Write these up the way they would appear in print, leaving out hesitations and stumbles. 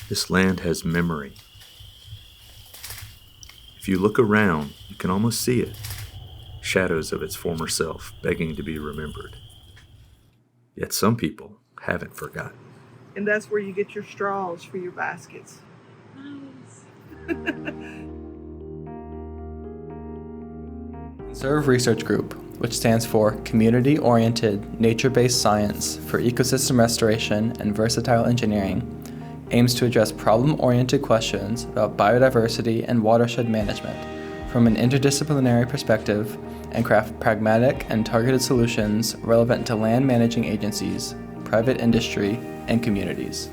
This land has memory. If you look around, you can almost see it. Shadows of its former self begging to be remembered. Yet some people haven't forgotten. And that's where you get your straws for your baskets. Nice. CONSERVE Research Group, which stands for Community-Oriented Nature-Based Science for Ecosystem Restoration and Versatile Engineering, aims to address problem-oriented questions about biodiversity and watershed management from an interdisciplinary perspective and craft pragmatic and targeted solutions relevant to land managing agencies, private industry, and communities.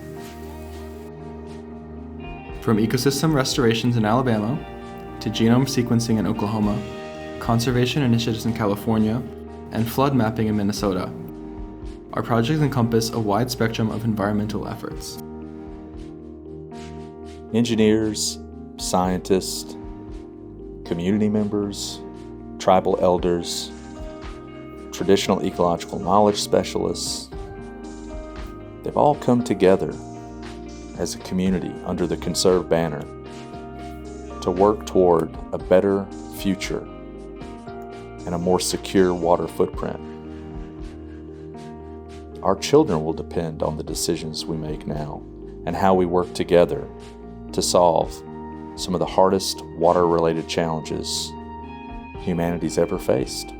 From ecosystem restorations in Alabama to genome sequencing in Oklahoma, conservation initiatives in California, and flood mapping in Minnesota, our projects encompass a wide spectrum of environmental efforts. Engineers, scientists, community members, tribal elders, traditional ecological knowledge specialists, they've all come together as a community under the CONSERVE banner to work toward a better future and a more secure water footprint. Our children will depend on the decisions we make now and how we work together to solve some of the hardest water-related challenges humanity's ever faced.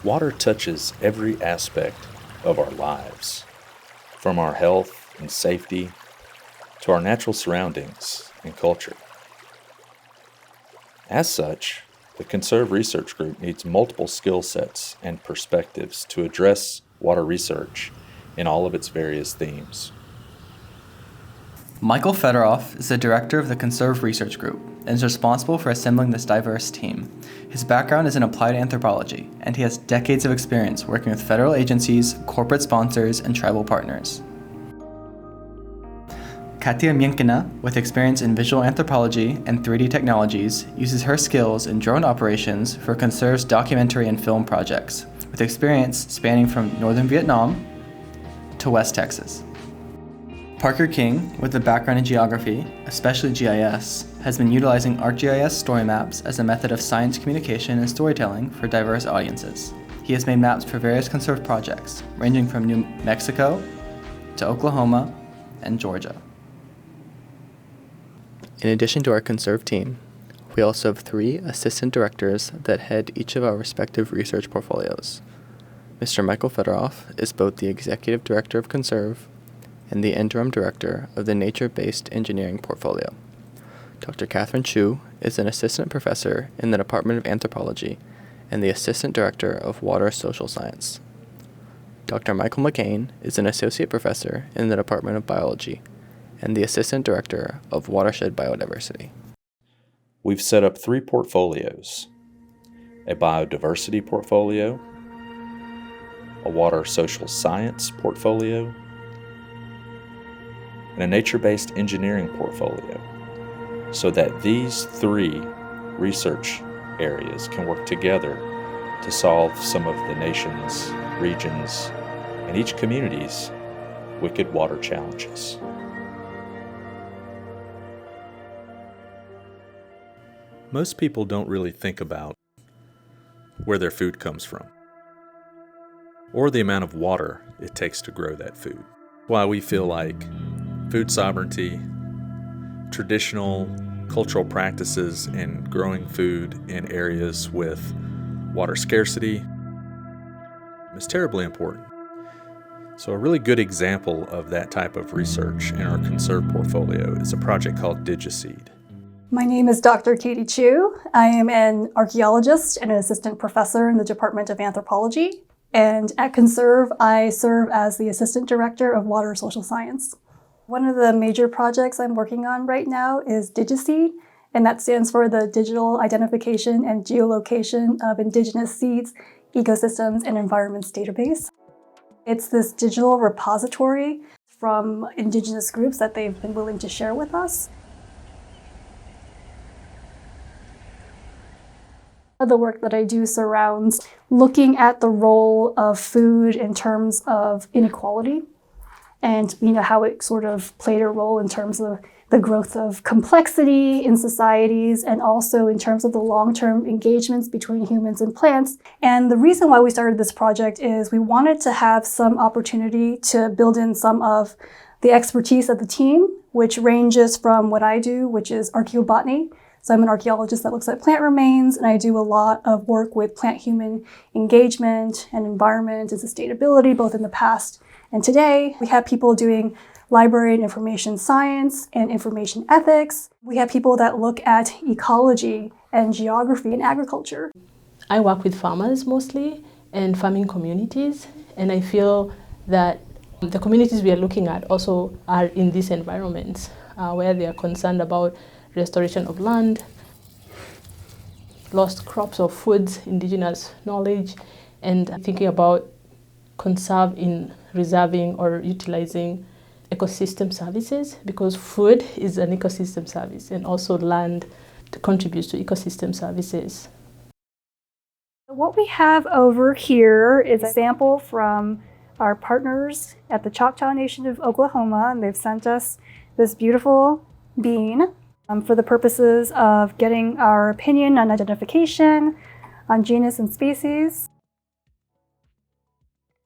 Water touches every aspect of our lives, from our health and safety to our natural surroundings and culture. As such, the CONSERVE Research Group needs multiple skill sets and perspectives to address water research in all of its various themes. Michael Fedoroff is the director of the CONSERVE Research Group and is responsible for assembling this diverse team. His background is in applied anthropology, and he has decades of experience working with federal agencies, corporate sponsors, and tribal partners. Menkina, with experience in visual anthropology and 3D technologies, uses her skills in drone operations for CONSERVE's documentary and film projects, with experience spanning from northern Vietnam to West Texas. Parker King, with a background in geography, especially GIS, has been utilizing ArcGIS story maps as a method of science communication and storytelling for diverse audiences. He has made maps for various CONSERVE projects, ranging from New Mexico to Oklahoma and Georgia. In addition to our CONSERVE team, we also have 3 assistant directors that head each of our respective research portfolios. Mr. Michael Fedoroff is both the executive director of CONSERVE and the interim director of the nature-based engineering portfolio. Dr. Catherine Chu is an assistant professor in the Department of Anthropology and the assistant director of water social science. Dr. Michael McCain is an associate professor in the Department of Biology and the assistant director of watershed biodiversity. We've set up 3 portfolios: a biodiversity portfolio, a water social science portfolio, and a nature-based engineering portfolio, so that these 3 research areas can work together to solve some of the nation's, regions, and each community's wicked water challenges. Most people don't really think about where their food comes from, or the amount of water it takes to grow that food. Why we feel like food sovereignty, traditional cultural practices in growing food in areas with water scarcity is terribly important. So a really good example of that type of research in our CONSERVE portfolio is a project called DigiSeed. My name is Dr. Katie Chu. I am an archaeologist and an assistant professor in the Department of Anthropology. And at CONSERVE, I serve as the assistant director of water social science. One of the major projects I'm working on right now is DigiSeed, and that stands for the Digital Identification and Geolocation of Indigenous Seeds, Ecosystems, and Environments database. It's this digital repository from indigenous groups that they've been willing to share with us. The work that I do surrounds looking at the role of food in terms of inequality and how it sort of played a role in terms of the growth of complexity in societies and also in terms of the long-term engagements between humans and plants. And the reason why we started this project is we wanted to have some opportunity to build in some of the expertise of the team, which ranges from what I do, which is archaeobotany. So I'm an archaeologist that looks at plant remains, and I do a lot of work with plant-human engagement and environment and sustainability, both in the past and today. We have people doing library and information science and information ethics. We have people that look at ecology and geography and agriculture. I work with farmers mostly and farming communities, and I feel that the communities we are looking at also are in these environments where they are concerned about restoration of land, lost crops or foods, indigenous knowledge, and thinking about conserve in reserving or utilizing ecosystem services, because food is an ecosystem service and also land contributes to ecosystem services. What we have over here is a sample from our partners at the Choctaw Nation of Oklahoma, and they've sent us this beautiful bean for the purposes of getting our opinion on identification, on genus and species.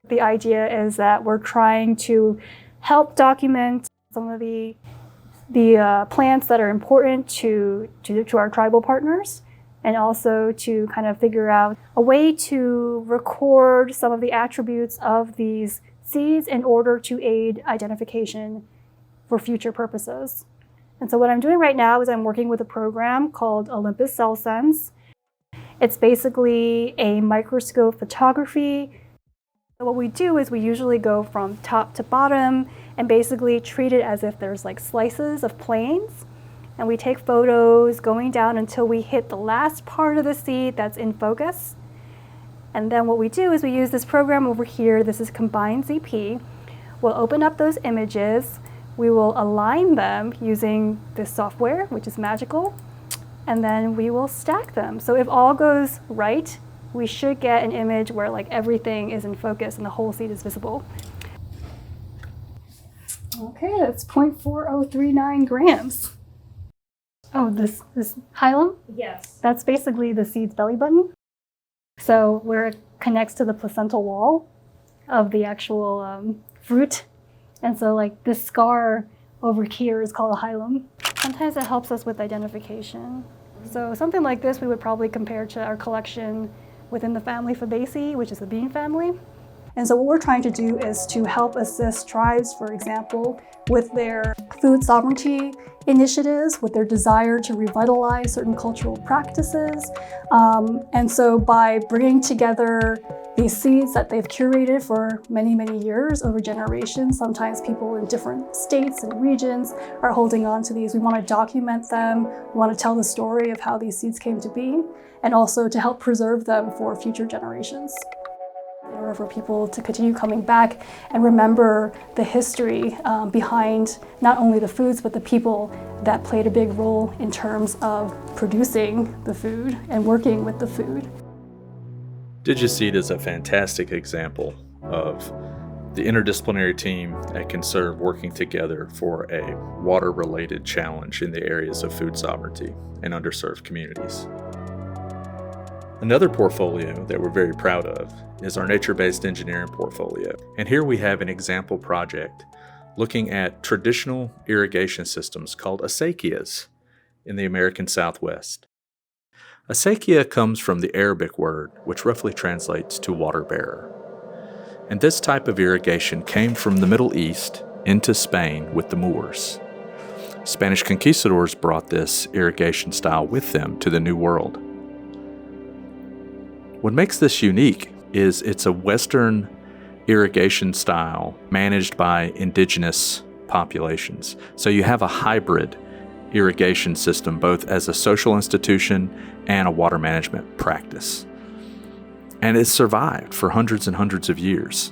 The idea is that we're trying to help document some of the plants that are important to our tribal partners, and also to kind of figure out a way to record some of the attributes of these seeds in order to aid identification for future purposes. And so what I'm doing right now is I'm working with a program called Olympus Cell Sense. It's basically a microscope photography. What we do is we usually go from top to bottom and basically treat it as if there's like slices of planes. And we take photos going down until we hit the last part of the seed that's in focus. And then what we do is we use this program over here. This is Combined ZP. We'll open up those images. We will align them using this software, which is magical. And then we will stack them. So if all goes right, we should get an image where like everything is in focus and the whole seed is visible. Okay, that's 0.4039 grams. Oh, this hilum? Yes. That's basically the seed's belly button. So where it connects to the placental wall of the actual fruit. And so like this scar over here is called a hilum. Sometimes it helps us with identification. So something like this we would probably compare to our collection within the family Fabaceae, which is the bean family. And so what we're trying to do is to help assist tribes, for example, with their food sovereignty initiatives, with their desire to revitalize certain cultural practices. And so by bringing together these seeds that they've curated for many, many years over generations, sometimes people in different states and regions are holding on to these. We want to document them. We want to tell the story of how these seeds came to be, and also to help preserve them for future generations. In order for people to continue coming back and remember the history behind not only the foods, but the people that played a big role in terms of producing the food and working with the food. DigiSeed is a fantastic example of the interdisciplinary team at CONSERVE working together for a water-related challenge in the areas of food sovereignty and underserved communities. Another portfolio that we're very proud of is our nature-based engineering portfolio. And here we have an example project looking at traditional irrigation systems called acequias in the American Southwest. Acequia comes from the Arabic word, which roughly translates to water bearer. And this type of irrigation came from the Middle East into Spain with the Moors. Spanish conquistadors brought this irrigation style with them to the New World. What makes this unique is it's a Western irrigation style managed by indigenous populations. So you have a hybrid irrigation system, both as a social institution and a water management practice. And it's survived for hundreds and hundreds of years.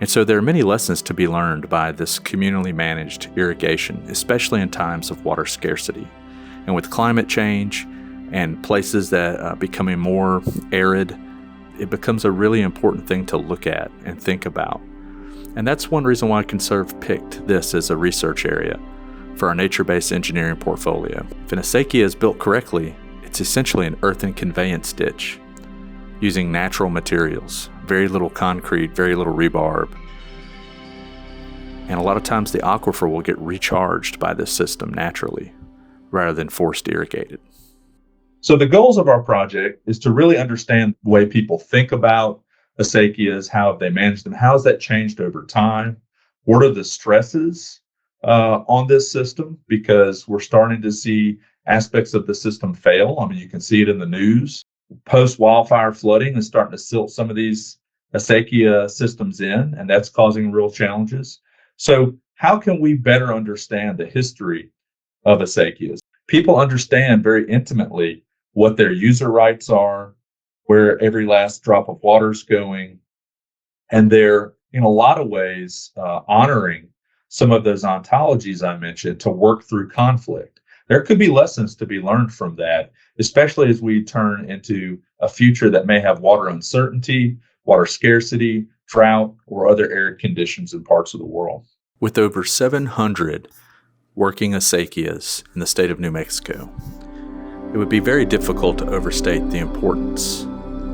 And so there are many lessons to be learned by this communally managed irrigation, especially in times of water scarcity. And with climate change and places that are becoming more arid, it becomes a really important thing to look at and think about. And that's one reason why CONSERVE picked this as a research area for our nature-based engineering portfolio. If an acequia is built correctly, it's essentially an earthen conveyance ditch using natural materials, very little concrete, very little rebarb. And a lot of times the aquifer will get recharged by this system naturally rather than forced irrigated. So the goals of our project is to really understand the way people think about acequias, how have they managed them, how has that changed over time, what are the stresses on this system, because we're starting to see aspects of the system fail. I mean, you can see it in the news. Post-wildfire flooding is starting to silt some of these acequia systems in, and that's causing real challenges. So how can we better understand the history of acequias? People understand very intimately what their user rights are, where every last drop of water is going, and they're in a lot of ways honoring some of those ontologies I mentioned to work through conflict. There could be lessons to be learned from that, especially as we turn into a future that may have water uncertainty, water scarcity, drought, or other arid conditions in parts of the world. With over 700 working acequias in the state of New Mexico, it would be very difficult to overstate the importance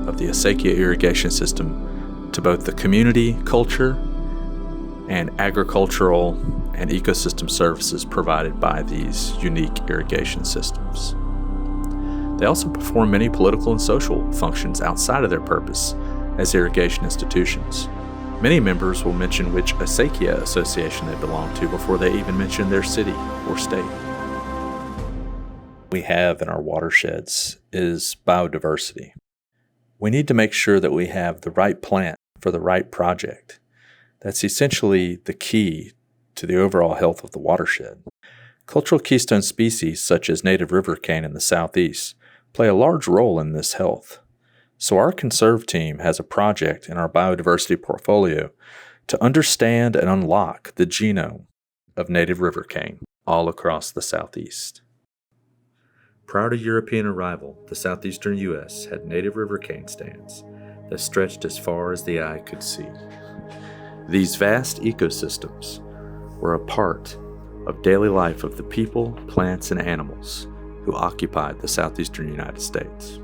of the acequia irrigation system to both the community, culture, and agricultural and ecosystem services provided by these unique irrigation systems. They also perform many political and social functions outside of their purpose as irrigation institutions. Many members will mention which acequia association they belong to before they even mention their city or state. We have in our watersheds is biodiversity. We need to make sure that we have the right plant for the right project. That's essentially the key to the overall health of the watershed. Cultural keystone species such as native river cane in the southeast play a large role in this health. So our CONSERVE team has a project in our biodiversity portfolio to understand and unlock the genome of native river cane all across the southeast. Prior to European arrival, the southeastern U.S. had native river cane stands that stretched as far as the eye could see. These vast ecosystems were a part of daily life of the people, plants, and animals who occupied the southeastern United States.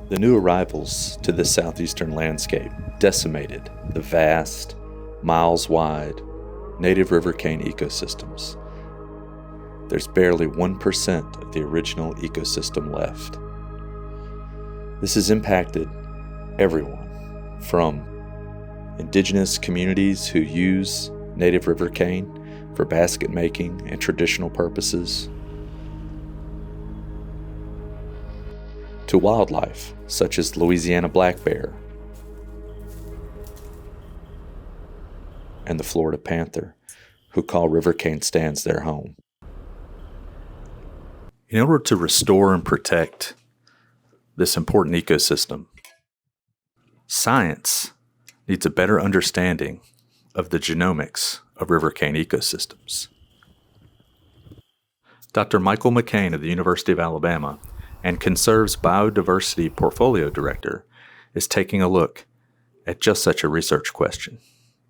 The new arrivals to this southeastern landscape decimated the vast, miles-wide native river cane ecosystems. There's barely 1% of the original ecosystem left. This has impacted everyone, from indigenous communities who use native river cane for basket making and traditional purposes, to wildlife such as Louisiana black bear and the Florida panther, who call river cane stands their home. In order to restore and protect this important ecosystem, science needs a better understanding of the genomics of river cane ecosystems. Dr. Michael McCain of the University of Alabama and CONSERVE's Biodiversity Portfolio Director is taking a look at just such a research question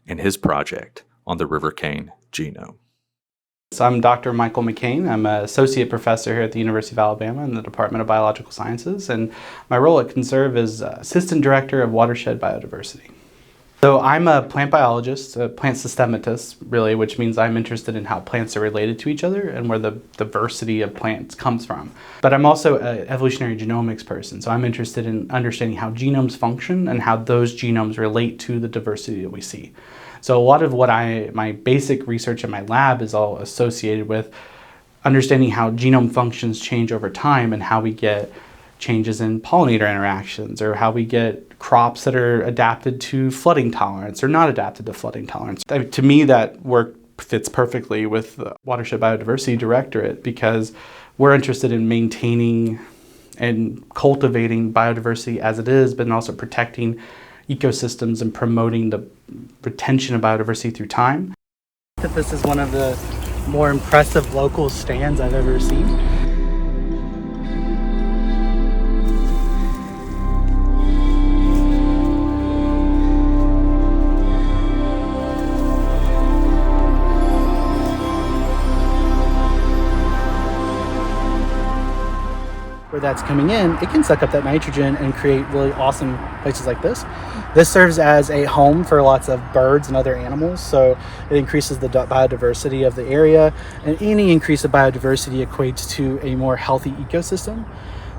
in his project on the river cane genome. So I'm Dr. Michael McCain. I'm an associate professor here at the University of Alabama in the Department of Biological Sciences, and my role at CONSERVE is assistant director of watershed biodiversity. So I'm a plant biologist, a plant systematist, really, which means I'm interested in how plants are related to each other and where the diversity of plants comes from. But I'm also an evolutionary genomics person, so I'm interested in understanding how genomes function and how those genomes relate to the diversity that we see. So a lot of what my basic research in my lab is all associated with understanding how genome functions change over time and how we get changes in pollinator interactions, or how we get crops that are adapted to flooding tolerance or not adapted to flooding tolerance. To me, that work fits perfectly with the Watershed Biodiversity Directorate, because we're interested in maintaining and cultivating biodiversity as it is, but also protecting ecosystems and promoting the retention of biodiversity through time. This is one of the more impressive local stands I've ever seen. that's coming in, it can suck up that nitrogen and create really awesome places like this. This serves as a home for lots of birds and other animals, so it increases the biodiversity of the area, and any increase of biodiversity equates to a more healthy ecosystem.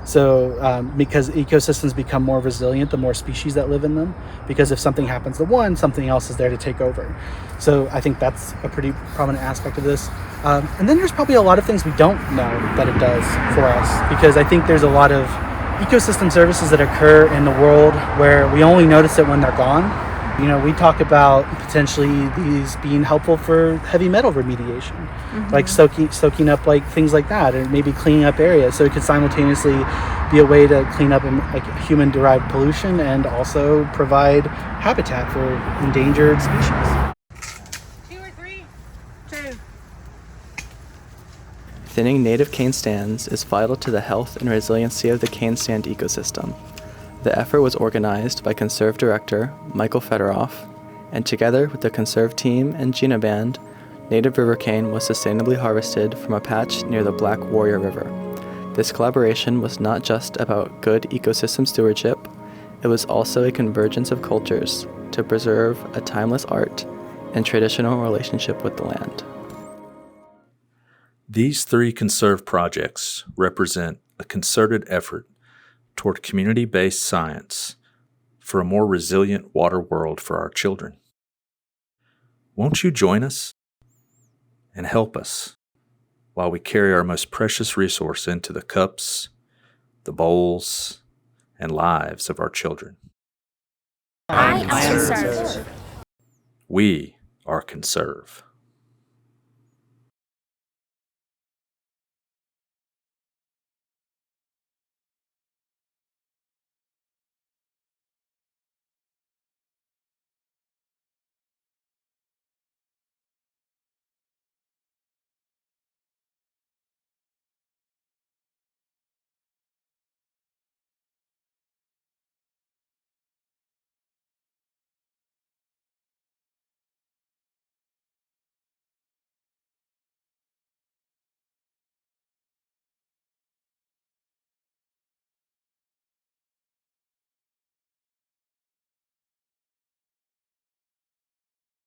So because ecosystems become more resilient, the more species that live in them, because if something happens to one, something else is there to take over. So I think that's a pretty prominent aspect of this. And then there's probably a lot of things we don't know that it does for us, because I think there's a lot of ecosystem services that occur in the world where we only notice it when they're gone. You know, we talk about potentially these being helpful for heavy metal remediation, like soaking up like things like that, and maybe cleaning up areas. So it could simultaneously be a way to clean up like human-derived pollution and also provide habitat for endangered species. 2 or 3? 2. Thinning native cane stands is vital to the health and resiliency of the cane stand ecosystem. The effort was organized by Conserve Director Michael Fedoroff, and together with the Conserve team and Gina Band, native river cane was sustainably harvested from a patch near the Black Warrior River. This collaboration was not just about good ecosystem stewardship, it was also a convergence of cultures to preserve a timeless art and traditional relationship with the land. These 3 Conserve projects represent a concerted effort toward community-based science for a more resilient water world for our children. Won't you join us and help us while we carry our most precious resource into the cups, the bowls, and lives of our children? I am CONSERVE. We are CONSERVE.